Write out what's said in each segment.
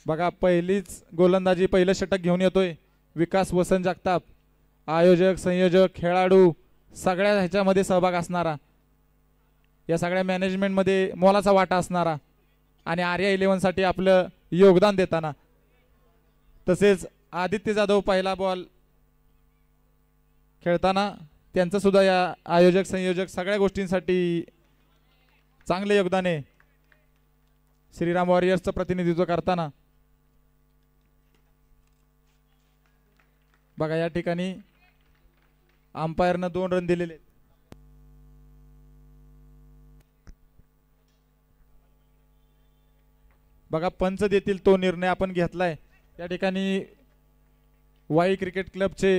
बघा पहिलीच गोलंदाजी पहिलं षटक घेऊन येतोय विकास वसंत जगताप. आयोजक संयोजक खेळाडू सगळ्या ह्याच्यामध्ये सहभाग असणारा, या सगळ्या मॅनेजमेंटमध्ये मोलाचा वाटा असणारा आणि आर्या 11 साठी आपलं योगदान देताना. तसेच आदित्य जाधव पहिला बॉल खेळताना त्यांचं सुद्धा या आयोजक संयोजक सगळ्या गोष्टींसाठी चांगले योगदान आहे. श्रीराम वॉरियर्सचं प्रतिनिधित्व करताना बघा या ठिकाणी अंपायरनं 2 रन दिलेले. बघा पंच देतील तो निर्णय आपण घेतलाय. या ठिकाणी वाई क्रिकेट क्लबचे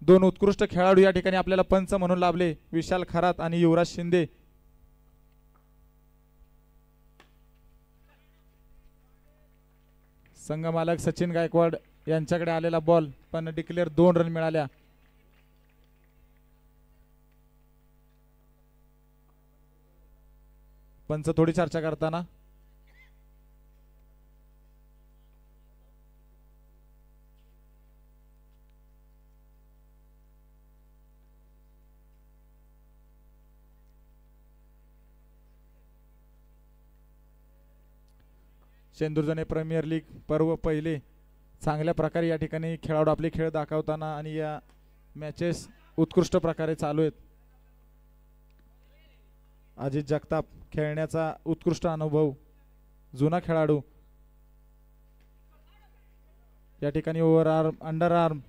2 उत्कृष्ट खेळाडू या ठिकाणी आपल्याला पंच म्हणून लाभले, विशाल खरात आणि युवराज शिंदे. संघ मालक सचिन गायकवाड यांच्याकडे आलेला बॉल पण डिक्लेअर 2 रन मिळाल्या. पंच थोडी चर्चा करताना शेंदुरजने प्रीमियर लीग पर्व पहिले चांगल्या प्रकारे या ठिकाणी खेळाडू आपले खेळ दाखवताना आणि या मॅचेस उत्कृष्ट प्रकारे चालू आहेत. अजित जगताप खेळण्याचा उत्कृष्ट अनुभव, जुना खेळाडू. या ठिकाणी over arm, under arm,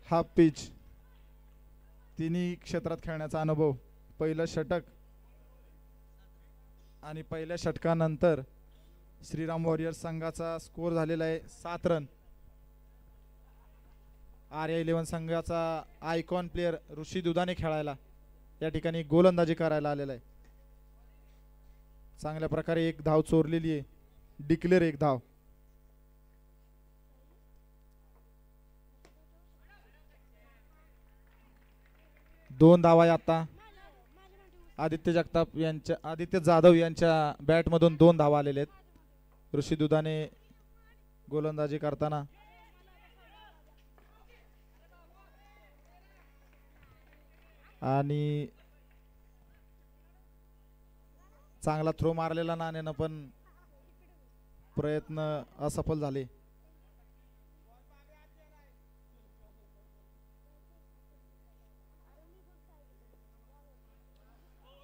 half pitch तिन्ही क्षेत्रात खेळण्याचा अनुभव. पहिलं षटक आणि पहिल्या षटकानंतर श्रीराम वॉरियर्स संघाचा स्कोर झालेला आहे 7 रन. आर्या 11 संघाचा आयकॉन प्लेयर ऋषी दुधाने खेळायला या ठिकाणी गोलंदाजी करायला आलेला आहे. चांगल्या प्रकारे 1 धाव चोरलेली आहे, डिक्लेअर 1 धाव. दोन धावा आता आदित्य जाधव यांच्या बॅट मधून 2 धावा आलेले आहेत. ऋषी दुधाने गोलंदाजी करताना आणि चांगला थ्रो मारलेला नाणेनं पण प्रयत्न असफल झाले.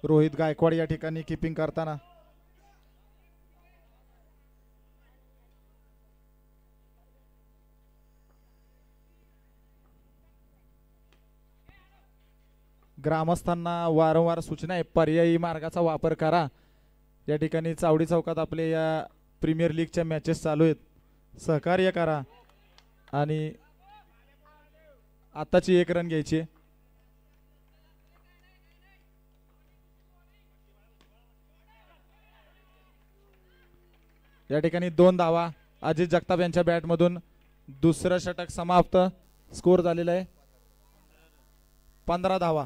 रोहित गायकवाड या ठिकाणी कीपिंग करताना ग्रामस्थांना वारंवार सूचना आहे पर्यायी मार्गाचा वापर करा. या ठिकाणी चावडी चौकात आपले या प्रीमियर लीगच्या मॅचेस चालू आहेत, सहकार्य करा आणि आताची 1 रन घ्यायची. या ठिकाणी 2 धावा अजित जगताप यांच्या बॅटमधून. दुसरं षटक समाप्त. स्कोर झालेला आहे 15 धावा.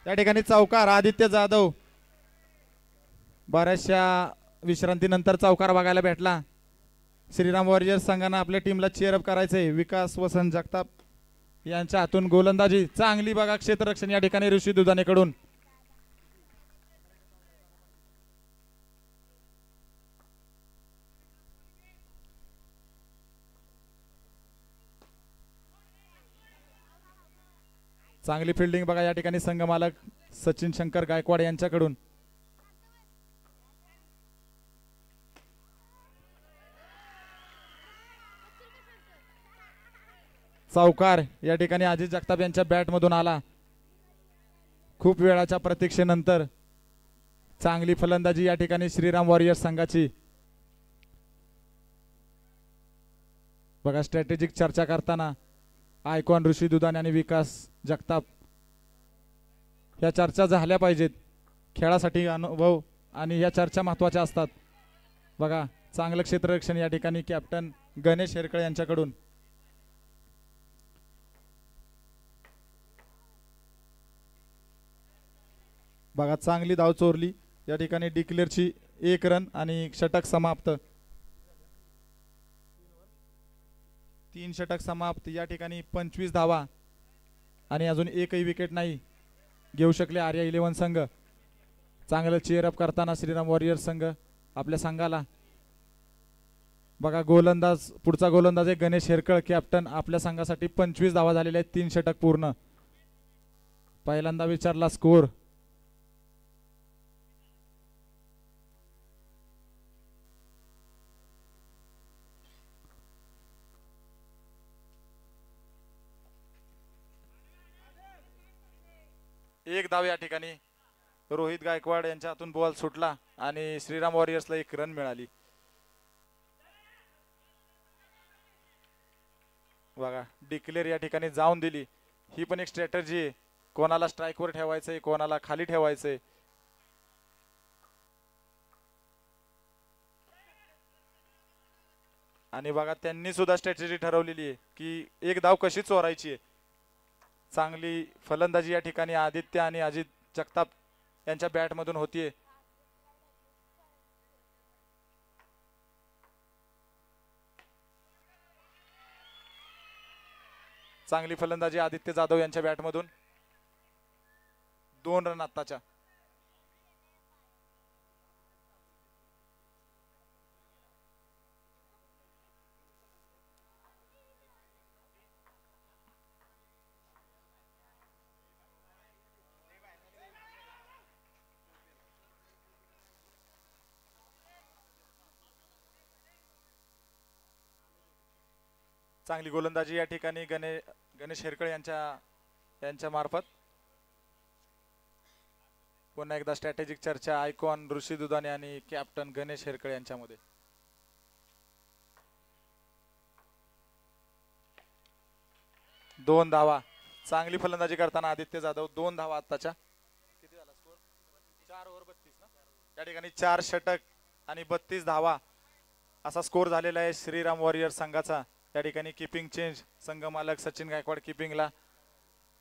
या ठिकाणी चौकार आदित्य जाधव. बऱ्याचशा विश्रांतीनंतर चौकार बघायला भेटला. श्रीराम वॉरियर्स संघाने आपल्या टीमला चेअरअप करायचंय. विकास वसंत जगताप यांच्या हातून गोलंदाजी चांगली बघा. क्षेत्ररक्षण या ठिकाणी ऋषी दुधानेकडून. चांगली फिल्डिंग बघा या ठिकाणी संघ मालक सचिन शंकर गायकवाड यांच्याकडून. चौकार या ठिकाणी अजित जगताप यांच्या बॅट मधून आला. खूप वेळाच्या प्रतीक्षेनंतर चांगली फलंदाजी या ठिकाणी श्रीराम वॉरियर्स संघाची. बघा स्ट्रॅटेजिक चर्चा करताना आयकॉन ऋषी दुधाने आणि विकास जगताप या चर्चा झाल्या पाहिजेत. खेळासाठी अनुभव आणि या चर्चा महत्त्वाच्या असतात. बघा चांगलं क्षेत्ररक्षण या ठिकाणी कॅप्टन गणेश हेरकळे यांच्याकडून. बघा चांगली धाव चोरली या ठिकाणी. डिक्लेअरची 1 रन आणि षटक समाप्त. 3 षटक समाप्त. या ठिकाणी 25 धावा आणि अजून एकही विकेट नाही घेऊ शकले आर्या 11 संघ. चांगलं चेअरअप करताना श्रीराम वॉरियर्स संघ आपल्या संघाला. बघा गोलंदाज, पुढचा गोलंदाज आहे गणेश हेरकळ कॅप्टन. आपल्या संघासाठी 25 धावा झालेल्या आहेत. 3 षटक पूर्ण. पहिल्यांदा विचारला स्कोर. एक धाव या ठिकाणी. रोहित गायकवाड यांच्या हातून बॉल सुटला आणि श्रीराम वॉरियर्सला 1 रन मिळाली. बघा डिक्लेअर या ठिकाणी जाऊन दिली. ही पण एक स्ट्रॅटजी आहे. कोणाला स्ट्राईकवर ठेवायचंय, कोणाला खाली ठेवायचंय. आणि बघा त्यांनी सुद्धा स्ट्रॅटेजी ठरवलेली आहे की 1 धाव कशी चोरायची आहे. चांगली फलंदाजी या ठिकाणी आदित्य आणि अजित जगताप यांच्या बॅट मधून होतीये. चांगली फलंदाजी आदित्य जाधव यांच्या बॅट मधून. 2 रन आत्ताच्या. चांगली गोलंदाजी या ठिकाणी गणेश हेरकळ यांच्या मार्फत. पुन्हा एकदा स्ट्रॅटेजिक चर्चा आयकॉन ऋषी दुधाने आणि कॅप्टन गणेश हेरकळ यांच्यामध्ये. दोन धावा. चांगली फलंदाजी करताना आदित्य जाधव. 2 धावा आत्ताच्या. किती झाला स्कोर? 4 ओव्हर 32 ना. या ठिकाणी 4 षटक आणि 32 धावा असा स्कोर झालेला आहे श्रीराम वॉरियर्स संघाचा. या ठिकाणी किपिंग चेंज. संघ मालक सचिन गायकवाड किपिंगला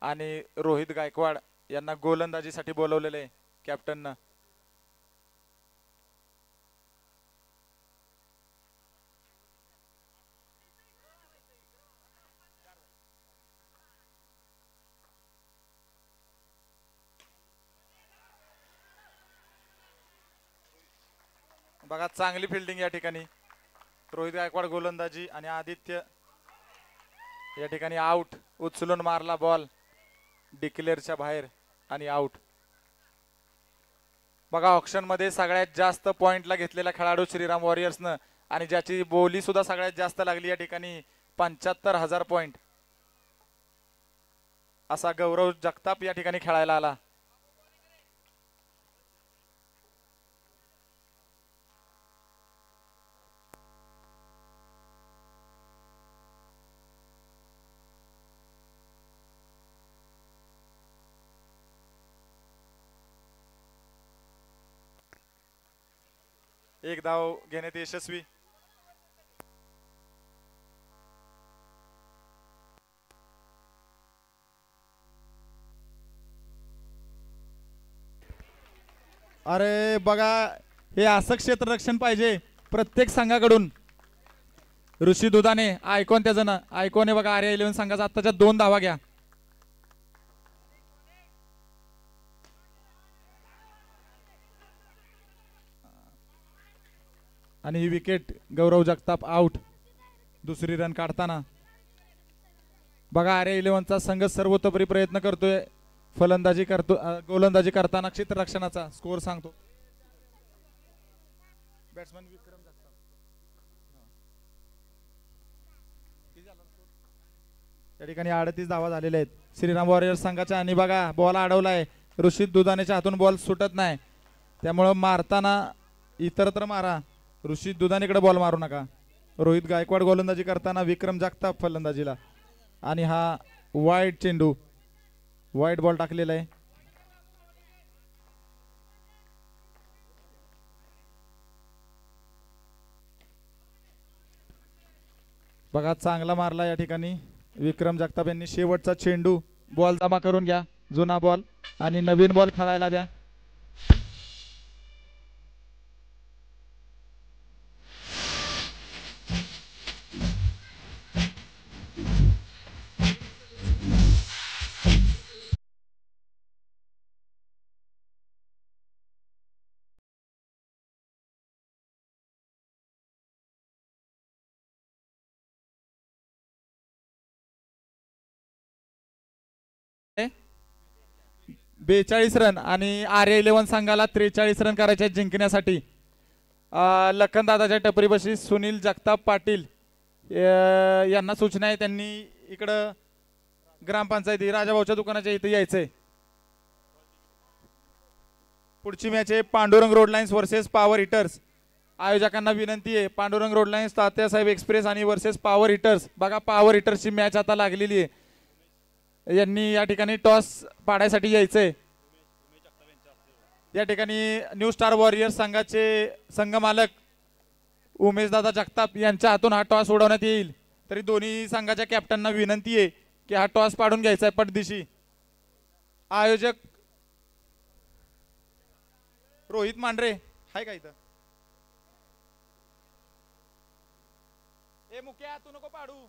आणि रोहित गायकवाड यांना गोलंदाजीसाठी बोलवलेले आहे कॅप्टननं. बघा चांगली फिल्डिंग या ठिकाणी. रोहित गायकवाड गोलंदाजी आणि आदित्य या ठिकाणी आउट. उचलून मारला बॉल डिक्लेअरच्या बाहेर आणि आउट. बघा ऑक्शन मध्ये सगळ्यात जास्त पॉइंटला घेतलेला खेळाडू श्रीराम वॉरियर्सनं आणि ज्याची बोली सुद्धा सगळ्यात जास्त लागली या ठिकाणी 75,000 पॉइंट असा गौरव जगताप या ठिकाणी खेळायला आला. एक धाव घेण्यात यशस्वी. अरे बघा हे असं क्षेत्ररक्षण पाहिजे प्रत्येक संघाकडून. ऋषी दुधाने आयकॉन त्याचं आयकॉन बघा आर्या 11 संघाचा आत्ताच्या 2 धावा घ्या. आणि ही विकेट गौरव जगताप आउट. दुसरी रन काढताना बघा आर्या 11चा संघ सर्वतोपरी प्रयत्न करतोय. फलंदाजी करतो, गोलंदाजी करताना क्षेत्ररक्षणाचा स्कोर सांगतो. बॅट्समन विक्रम जगताप. या ठिकाणी 38 धावा झालेल्या आहेत श्रीराम वॉरियर्स संघाच्या. आणि बघा बॉल अडवलाय. ऋषी दुधानेच्या हातून बॉल सुटत नाही त्यामुळे मारताना इतरत्र मारा. ऋषी दुधानेकडे बॉल मारू नका. रोहित गायकवाड गोलंदाजी करताना विक्रम जगताप फलंदाजीला. आणि हा वाईड चेंडू, वाईड बॉल टाकलेला आहे. बघा चांगला मारला या ठिकाणी विक्रम जगताप यांनी. शेवटचा चेंडू, बॉल जमा करून घ्या, जुना बॉल आणि नवीन बॉल खेळायला द्या. बेचाळीस रन आणि आर्या 11 संघाला 43 रन करायचे जिंकण्यासाठी. लखनदादाच्या टपरीपाशी सुनील जगताप पाटील यांना सूचना आहे, त्यांनी इकडं ग्रामपंचायती राजाभाऊच्या दुकानाच्या इथे यायचंय. पुढची मॅच आहे Pandurang road lines versus power hitters. आयोजकांना विनंती आहे, Pandurang road lines Tatyasaheb express आणि वर्सेस पॉवर हिटर्स. बघा पॉवर हिटर्सची मॅच आता लागलेली आहे. यांनी या ठिकाणी टॉस पाडायसाठी यायचंय. या ठिकाणी न्यू स्टार वॉरियर्स संघाचे संघ मालक उमेशदादा जगताप यांच्या हातून हा टॉस उडवण्यात येईल. तरी दोन्ही संघाच्या कॅप्टनना विनंती आहे की हा टॉस पाडून घ्यायचा आहे पटदिशी. आयोजक रोहित मांढरे हाय का इथं? ए मुख्या तू नको पाडू,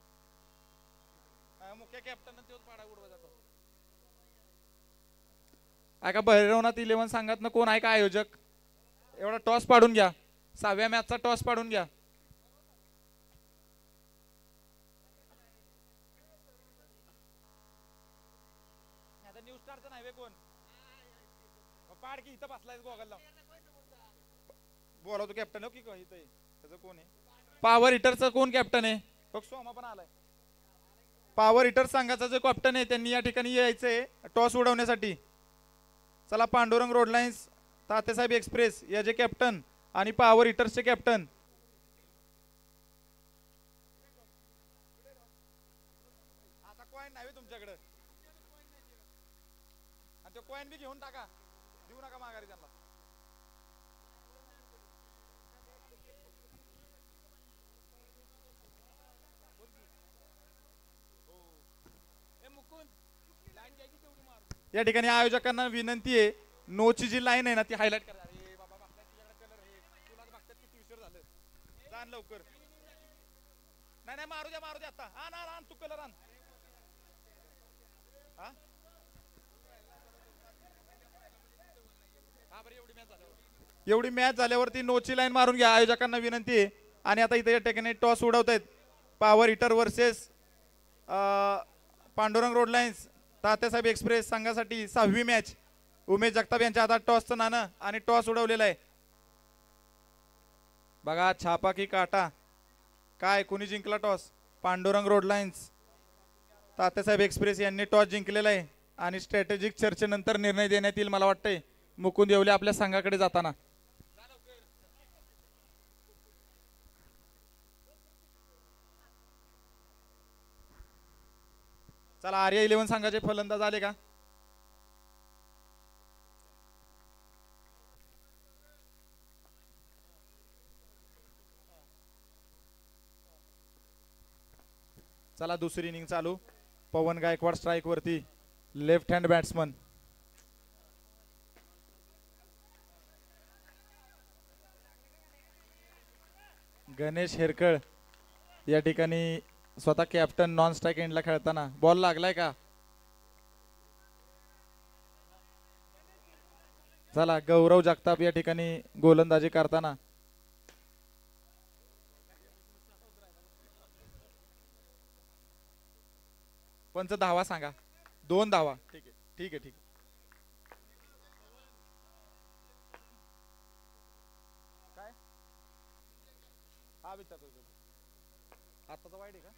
मुख्य कॅप्टन तोच पाडा उडवा जातो. का भैरवनाथ 11 संघातनं कोण आहे का आयोजक? एवढा टॉस पाडून घ्या, 6व्या मॅचचा टॉस पाडून घ्या. न्यू स्टारचा नाही कोण पाड की इथं बसलाय गोगल लावून बोलावतो कॅप्टन हो की इथं त्याचं कोण आहे? पॉवर हिटरचा कोण कॅप्टन आहे? सोमा पण आलाय. पॉवर हिटर संघाचा जो कॅप्टन आहे त्यांनी या ठिकाणी यायचंय टॉस उडवण्यासाठी. चला Pandurang road lines Tatyasaheb express याचे कॅप्टन आणि पॉवर हिटर्सचे कॅप्टन. आता कॉइन नाही तुमच्याकडे, आणि तो कॉइन बी घेऊन टाका, देऊ नका माघारी त्यांना. या ठिकाणी आयोजकांना विनंती आहे, नोची जी लाईन आहे ना ती हायलाइट करा. अरे बाबा बघताय तुझ्याकडे कलर आहे, तुलाच बघतात किती उशीर झालं, जाण लवकर. नाही नाही मारू द्या मारू द्या आता. आण आण आण तू कलर आण. हा बरं एवढी मॅच झाल्यावरती नोची लाईन मारून घ्या, आयोजकांना विनंती आहे. आणि आता इथे या ठिकाणी टॉस उडवत आहेत power hitter versus Pandurang road lines Tatyasaheb express संघासाठी 6वी मॅच. उमेश जगताप यांच्या हातात टॉसचं नाणं आणि टॉस उडवलेला आहे. बघा छापा की काटा, काय कोणी जिंकला toss? Pandurang road lines Tatyasaheb express यांनी टॉस जिंकलेला आहे आणि स्ट्रॅटेजिक चर्चेनंतर निर्णय देण्यात येईल मला वाटतंय. मुकुंद येवले आपल्या संघाकडे जाताना. चला आर्या 11 संघाचे फलंदाज आले का? चला दुसरी इनिंग चालू. पवन गायकवाड स्ट्राइक वरती, लेफ्ट हँड बॅट्समन. गणेश हेरकळ या ठिकाणी स्वतः कॅप्टन नॉन स्ट्राइक एंडला खेळताना. बॉल लागलाय का? चला गौरव जगताप या ठिकाणी गोलंदाजी करताना. पंच धावा सांगा. 2 धावा. ठीक आहे ठीक आहे ठीक आहे. काय हा विचारतो आताचा वाईट आहे का?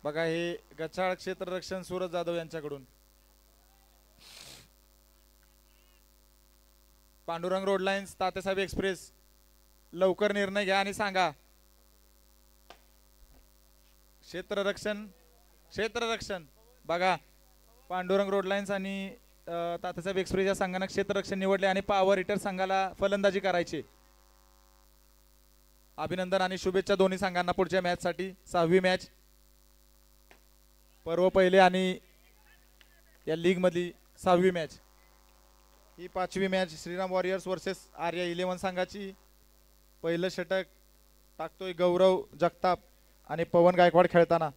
बघा हे गचाळ क्षेत्ररक्षण सूरज जाधव यांच्याकडून. Pandurang road lines Tatyasaheb express लवकर निर्णय घ्या आणि सांगा. क्षेत्ररक्षण बघा पांडुरंग रोड लाईन्स आणि तात्यासाहेब एक्सप्रेस या संघाने क्षेत्ररक्षण निवडले आणि पॉवर हिटर संघाला फलंदाजी करायची. अभिनंदन आणि शुभेच्छा दोन्ही संघांना पुढच्या मॅच साठी. 6वी मॅच, पर्व पहिले आणि या लीग मधली 6वी मॅच. ही 5वी match Shriram warriors versus Arya 11 संघाची. पहिलं षटक टाकतोय गौरव जगताप आणि पवन गायकवाड खेळताना.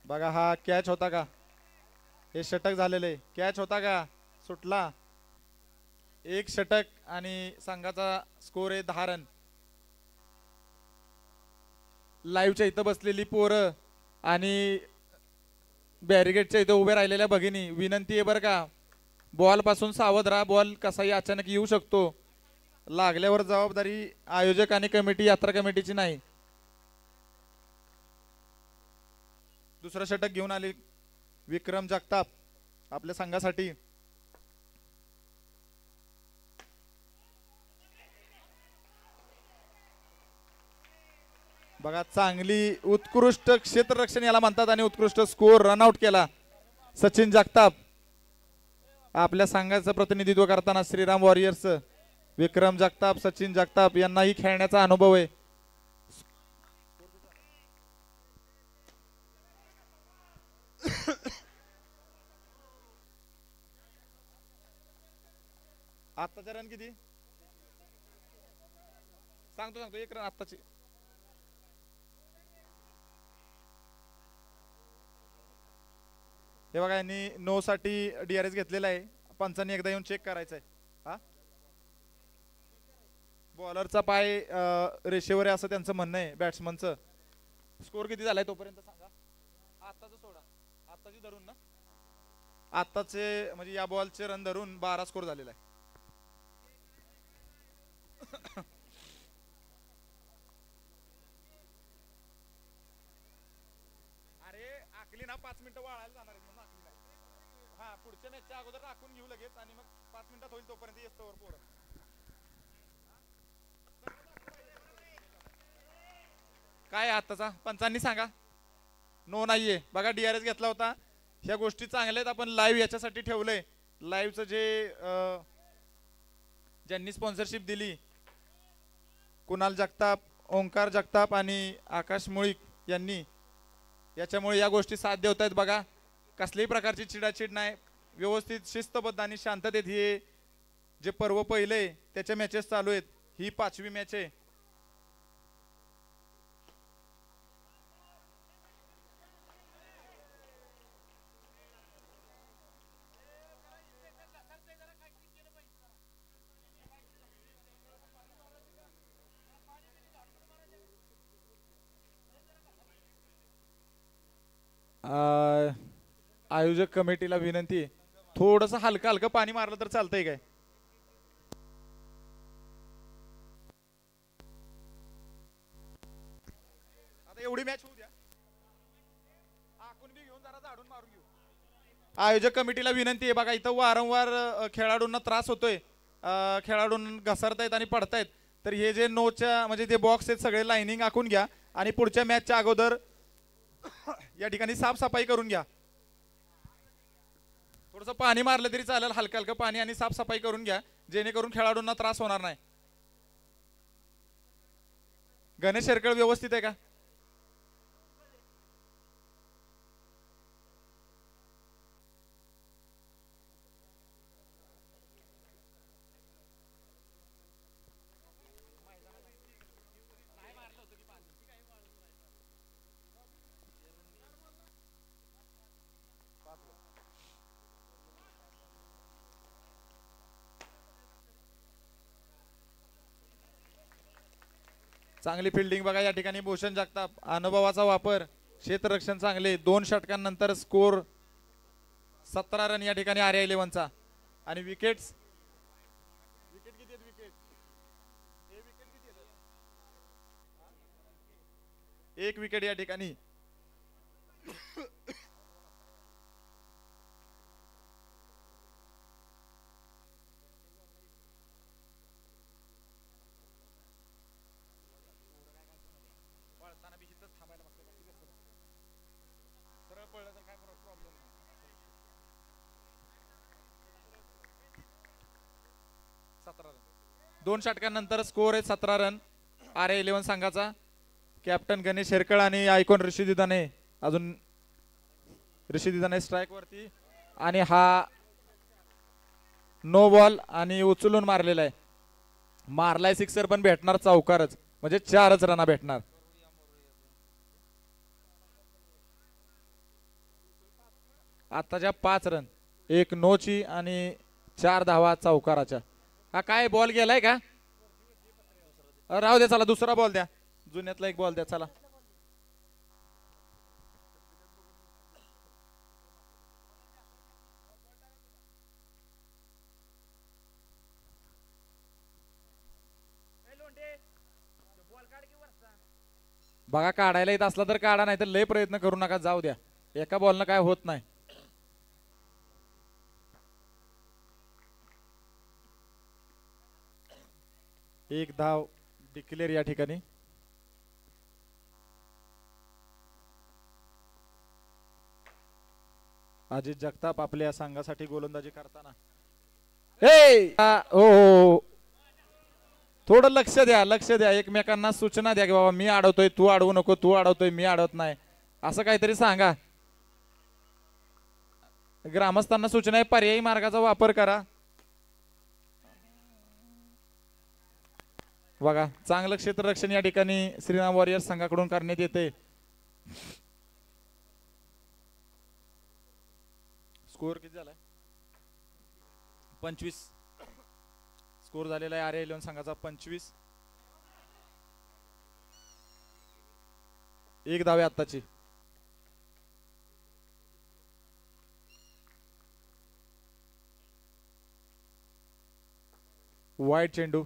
बघा हा कॅच होता का? हे षटक झालेले कॅच होता का? सुटला. एक षटक आणि संघाचा स्कोर आहे 10 रन. लाईव्हच्या इथं बसलेली पोरं आणि बॅरिगेटच्या इथं उभे राहिलेल्या भगिनी, विनंती आहे बरं का, बॉल पासून सावध राहा. बॉल कसाही अचानक येऊ शकतो. लागल्यावर जबाबदारी आयोजक आणि कमिटी, यात्रा कमिटीची नाही. दुसरं षटक घेऊन आले विक्रम जगताप आपल्या संघासाठी. बघा चांगली उत्कृष्ट क्षेत्ररक्षण याला म्हणतात आणि उत्कृष्ट स्कोर रनआउट केला सचिन जगताप. आपल्या संघाचं प्रतिनिधित्व करताना श्रीराम वॉरियर्स विक्रम जगताप, सचिन जगताप यांनाही खेळण्याचा अनुभव आहे. आत्ताचा रन किती सांगतो 1 रन आत्ताची. हे बघा यांनी नो साठी DRS घेतलेला आहे. पंचांनी एकदा येऊन चेक करायचं आहे. हा बॉलरचा पाय रेषेवर आहे असं त्यांचं म्हणणं आहे बॅट्समनचं. स्कोर किती झालाय तोपर्यंत सांगा. आत्ताच सोडा, आत्ताची धरून ना, आत्ताचे म्हणजे या बॉलचे रन धरून 12 स्कोर झालेला आहे. अरे आकली ना 5 मिनिटं वाळायला जाणार आहेत म्हणून आकली नाही. हा पुढच्या मॅचच्या अगोदर राखून घेऊ लगेच आणि मग 5 मिनिटात होईल तोपर्यंत येतो पोरं. काय आत्ताचा पंचांनी सांगा. नो नाहीये बघा, DRS घेतला होता. ह्या गोष्टी चांगल्या आहेत. आपण लाईव्ह याच्यासाठी ठेवलंय. लाईव्हचं जे ज्यांनी स्पॉन्सरशिप दिली, कुणाल जगताप, ओंकार जगताप आणि आकाश मुळीक यांनी, याच्यामुळे या गोष्टी साध्य होत आहेत. बघा कसल्याही प्रकारची चिडाचिड नाही, व्यवस्थित शिस्तबद्ध आणि शांततेत हे जे पर्व पहिले त्याच्या मॅचेस चालू आहेत. ही 5वी मॅच आहे. आयोजक कमिटीला विनंती आहे, थोडस हलकं हलकं पाणी मारलं तर चालतंय काय? आता एवढी मॅच होऊ द्या, आखून बी घेऊन जरा झाडून मारून घेऊ. आयोजक कमिटीला विनंती आहे, बघा इथं वारंवार खेळाडूंना त्रास होतोय, खेळाडूंना घसरतायत आणि पडतायत. तर हे जे नोच्या म्हणजे ते बॉक्स आहेत सगळे लाईनिंग आखून घ्या आणि पुढच्या मॅचच्या अगोदर या ठिकाणी साफसफाई करून घ्या. थोडंसं पाणी मारलं तरी चालेल, हलकं हलकं पाणी, आणि साफसफाई करून घ्या जेणेकरून खेळाडूंना त्रास होणार नाही. गणेश शेरकळ व्यवस्थित आहे का? चांगली फिल्डिंग बघा या ठिकाणी भूषण जगताप, अनुभवाचा वापर, क्षेत्ररक्षण चांगले. 2 षटकांनंतर स्कोर 17 रन या ठिकाणी आर्या 11चा. आणि विकेट्स विकेट किती आहेत? विकेट हे विकेट किती आहेत? 1 विकेट या ठिकाणी. 2 षटकांनंतर स्कोर आहे 17 रन RA11 संघाचा. कॅप्टन गणेश हेरकळ आणि आयकॉन ऋषी दुधाने. अजून ऋषी दुधाने स्ट्राइक वरती आणि हा नो बॉल आणि उचलून मारलेला आहे. मारलाय सिक्सर पण भेटणार चौकारच, म्हणजे 4च रना भेटणार. आताच्या 5 रन, 1 नोची आणि 4 धावा चौकाराच्या. हा काय बॉल गेलाय का? राहू द्या, चला दुसरा बॉल द्या, जुन्यातला एक बॉल द्या चला. बघा काढायला येत असला तर काढा, नाही तर लय प्रयत्न करू नका, जाऊ द्या. एका बॉलनं काय होत नाही. एक धाव डिक्लेअर या ठिकाणी. अजित जगताप आपल्या संघासाठी गोलंदाजी करताना. हो, थोडं लक्ष द्या, लक्ष द्या. एकमेकांना सूचना द्या की बाबा मी अडवतोय तू अडवू नको, तू अडवतोय मी अडवत नाही, असं काहीतरी सांगा. ग्रामस्थांना सूचना आहे, पर्यायी मार्गाचा वापर करा. बघा चांगलं क्षेत्ररक्षण या ठिकाणी श्रीराम वॉरियर्स संघाकडून करण्यात येते. स्कोर किती झालाय? 25 स्कोर झालेला आहे RA11 संघाचा. 25. एक धाव आहे आत्ताची. वाईट चेंडू.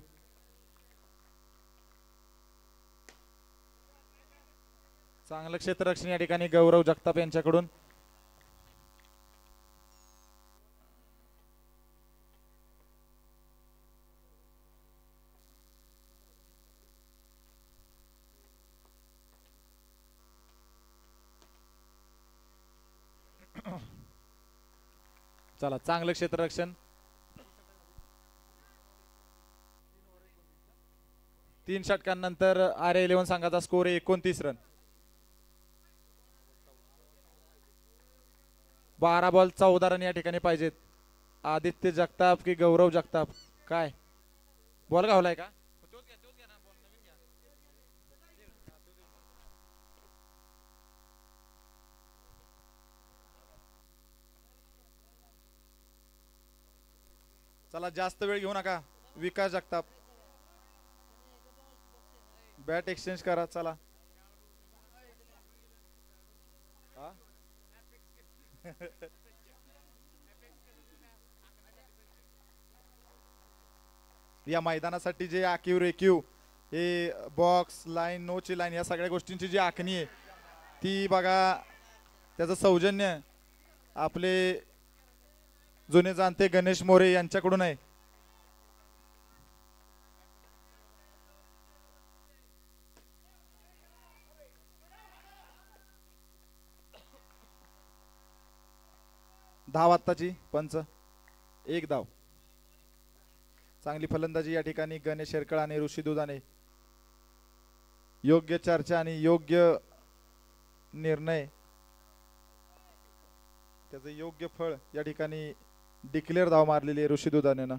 चांगलं क्षेत्ररक्षण या ठिकाणी गौरव जगताप यांच्याकडून. चला चांगलं क्षेत्ररक्षण. 3 षटकांनंतर RA11 संघाचा स्कोर आहे 29 रन. 12 बॉल 14 रन या ठिकाणी पाहिजेत. आदित्य जगताप की गौरव जगताप? काय बॉल गावलाय का? चला जास्त वेळ घेऊ नका. विकास जगताप बॅट एक्सचेंज करा. चला या मैदानासाठी जे आखीव रेखीव हे बॉक्स लाईन, नोची लाईन, या सगळ्या गोष्टींची जी आखणी आहे ती बघा, त्याचं सौजन्य आपले जुने जाणते गणेश मोरे यांच्याकडून आहे. धाव आत्ताची पंच, 1 धाव. चांगली फलंदाजी या ठिकाणी गणेश हेरकळ आणि ऋषी दुधाने. योग्य चर्चा आणि योग्य निर्णय, त्याचं योग्य फळ या ठिकाणी डिक्लेअर धाव मारलेली आहे ऋषी दुधाने ना.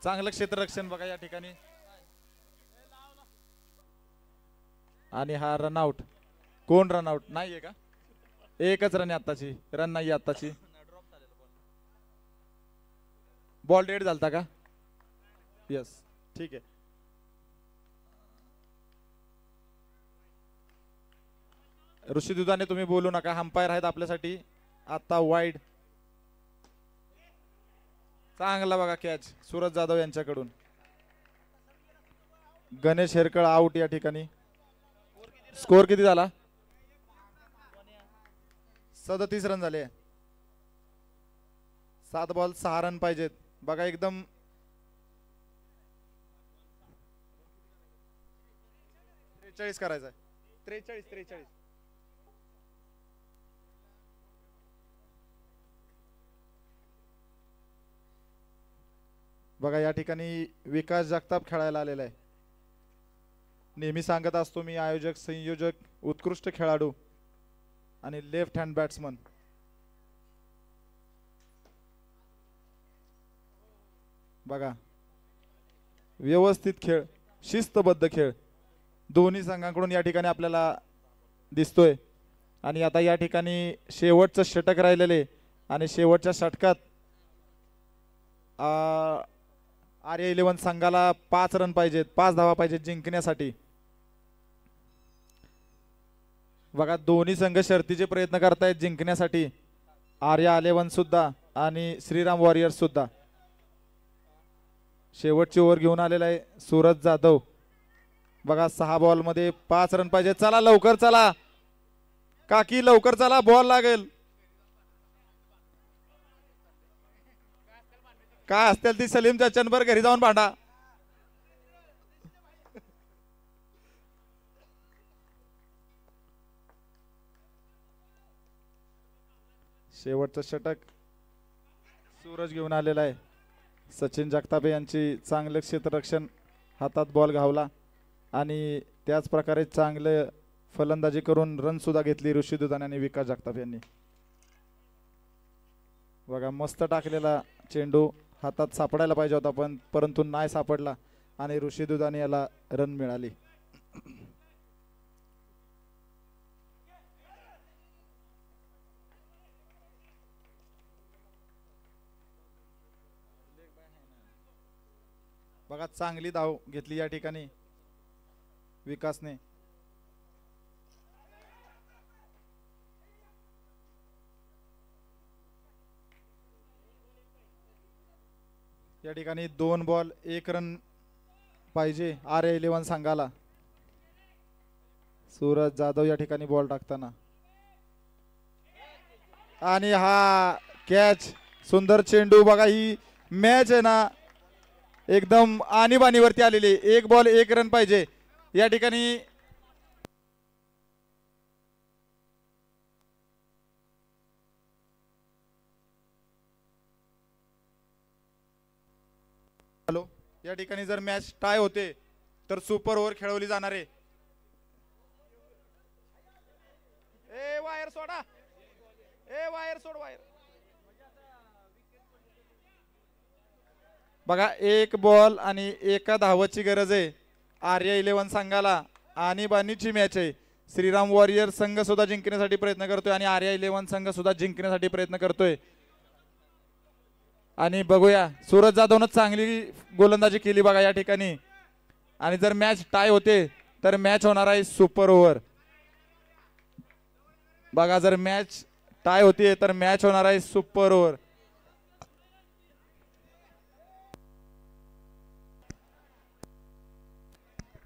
चांगलं क्षेत्ररक्षण बघा या ठिकाणी. आणि हा रनआउट. कोण रनआउट नाहीये का? एकच रन आहे आत्ताची, रन नाही आत्ताची. बॉल डेड झालता का? यस, ठीक आहे. ऋषी दुधाने तुम्ही बोलू नका, अंपायर आहेत आपल्यासाठी. आता वाईड. चांगला बघा कॅच सूरज जाधव यांच्याकडून. गणेश हेरकळ आउट या ठिकाणी. स्कोर किती झाला? 37 रन झाले. 7 बॉल 6 रन पाहिजेत. बघा एकदम 43 करायचा आहे. 43. बघा या ठिकाणी विकास जगताप खेळायला आलेला आहे. नेहमी सांगत असतो मी, आयोजक संयोजक उत्कृष्ट खेळाडू आणि लेफ्ट हँड बॅट्समन. बघा व्यवस्थित खेळ, शिस्तबद्ध खेळ दोन्ही संघांकडून या ठिकाणी आपल्याला दिसतोय. आणि आता या ठिकाणी शेवटचं षटक राहिलेले आणि शेवटच्या षटकात आर्या 11 संघाला 5 रन पाहिजेत, 5 धावा पाहिजेत जिंकण्यासाठी. बघा दोन्ही संघ शर्तीचे प्रयत्न करतायत जिंकण्यासाठी, आर्या 11 सुद्धा आणि श्रीराम वॉरियर्स सुद्धा. शेवटची ओव्हर घेऊन आलेला आहे सूरज जाधव. बघा 6 बॉल मध्ये 5 रन पाहिजे. चला लवकर चला काकी, लवकर चला, बॉल लागेल. काय असतील ती सलीम चचनबर घरी जाऊन भांडा. शेवटचं षटक सूरज घेऊन आलेला आहे. सचिन जगताप यांची चांगलं क्षेत्ररक्षण, हातात बॉल घावला आणि त्याच प्रकारे चांगलं फलंदाजी करून रन सुद्धा घेतली ऋषी दुधाने आणि विकास जगताप यांनी. बघा मस्त टाकलेला चेंडू हातात सापडायला पाहिजे होता पण परंतु नाही सापडला आणि ऋषी दुधाने याला रन मिळाली. बघा चांगली धाव घेतली या ठिकाणी विकासने. या ठिकाणी 2 बॉल 1 रन पाहिजे आर्या 11 संघाला. सूरज जाधव या ठिकाणी बॉल टाकताना आणि हा कॅच, सुंदर चेंडू. बघा ही मॅच आहे ना एकदम आणीबाणीवरती आलेली. 1 बॉल 1 रन पाहिजे या ठिकाणी. हॅलो, या ठिकाणी जर मॅच टाय होते तर सुपर ओव्हर खेळवली जाणार आहे. A wire soda, a wire सोड, वायर. बघा 1 बॉल आणि 1 धावाची गरज आहे आर्या 11 संघाला. आणीबाणीची मॅच आहे. श्रीराम वॉरियर संघ सुद्धा जिंकण्यासाठी प्रयत्न करतोय आणि आर्या 11 संघ सुद्धा जिंकण्यासाठी प्रयत्न करतोय. आणि बघूया सूरज जाधवनं चांगली गोलंदाजी केली बघा या ठिकाणी. आणि जर मॅच टाय होते तर मॅच होणार आहे सुपर ओव्हर. बघा जर मॅच टाय होते तर मॅच होणार आहे सुपर ओव्हर.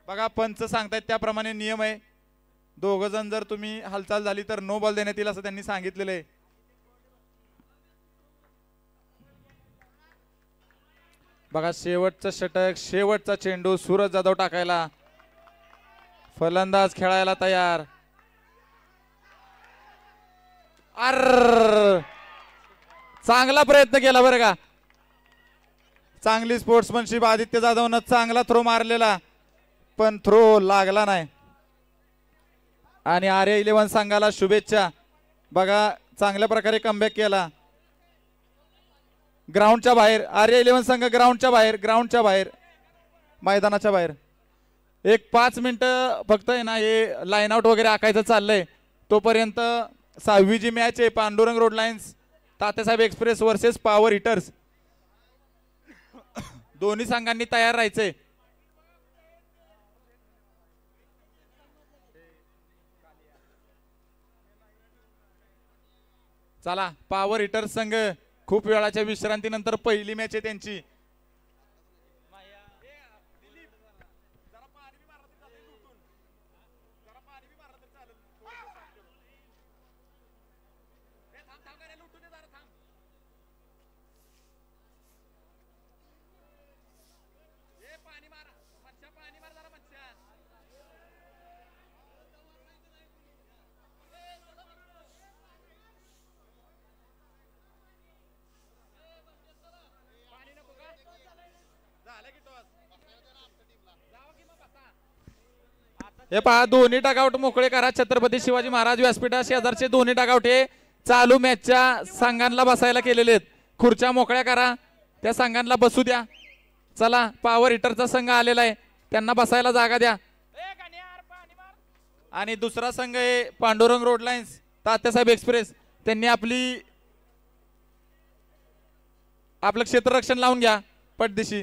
बघा पंच सांगतायत त्याप्रमाणे नियम आहे. 2 जण जर तुम्ही हालचाल झाली तर नो बॉल देण्यात येईल असं त्यांनी सांगितलेलं आहे. बघा शेवटचं षटक, शेवटचा चेंडू सूरज जाधव टाकायला. फलंदाज खेळायला तयार. चांगला प्रयत्न केला बरं का. चांगली स्पोर्ट्समनशिप आदित्य जाधवनं चांगला थ्रो मारलेला पण थ्रो लागला नाही. आणि आर्या 11 संघाला शुभेच्छा. बघा चांगल्या प्रकारे कमबॅक केला. ग्राउंडच्या बाहेर आर्या 11 संघ, ग्राउंडच्या बाहेर मैदानाच्या बाहेर. एक 5 मिनिटं फक्त आहे ना हे लाईन आउट वगैरे आखायचं चाललंय. तोपर्यंत 6वी जी मॅच आहे Pandurang road lines Tatyasaheb express versus power hitters, दोन्ही संघांनी तयार राहायचंय. चला पॉवर हिटर्स संघ खूप वेळाच्या विश्रांतीनंतर पहिली मॅच आहे त्यांची. हे पहा दोन्ही डगआउट मोकळे करा. छत्रपती शिवाजी महाराज व्यासपीठा शेजारचे दोन्ही डगआउट हे चालू मॅचच्या संघांना बसायला केलेले आहेत. खुर्च्या मोकळ्या करा, त्या संघांना बसू द्या. चला पॉवर हिटरचा संघ आलेला आहे, त्यांना बसायला जागा द्या. आणि दुसरा संघ आहे Pandurang road lines Tatyasaheb express, त्यांनी आपलं क्षेत्ररक्षण लावून घ्या पटदिशी.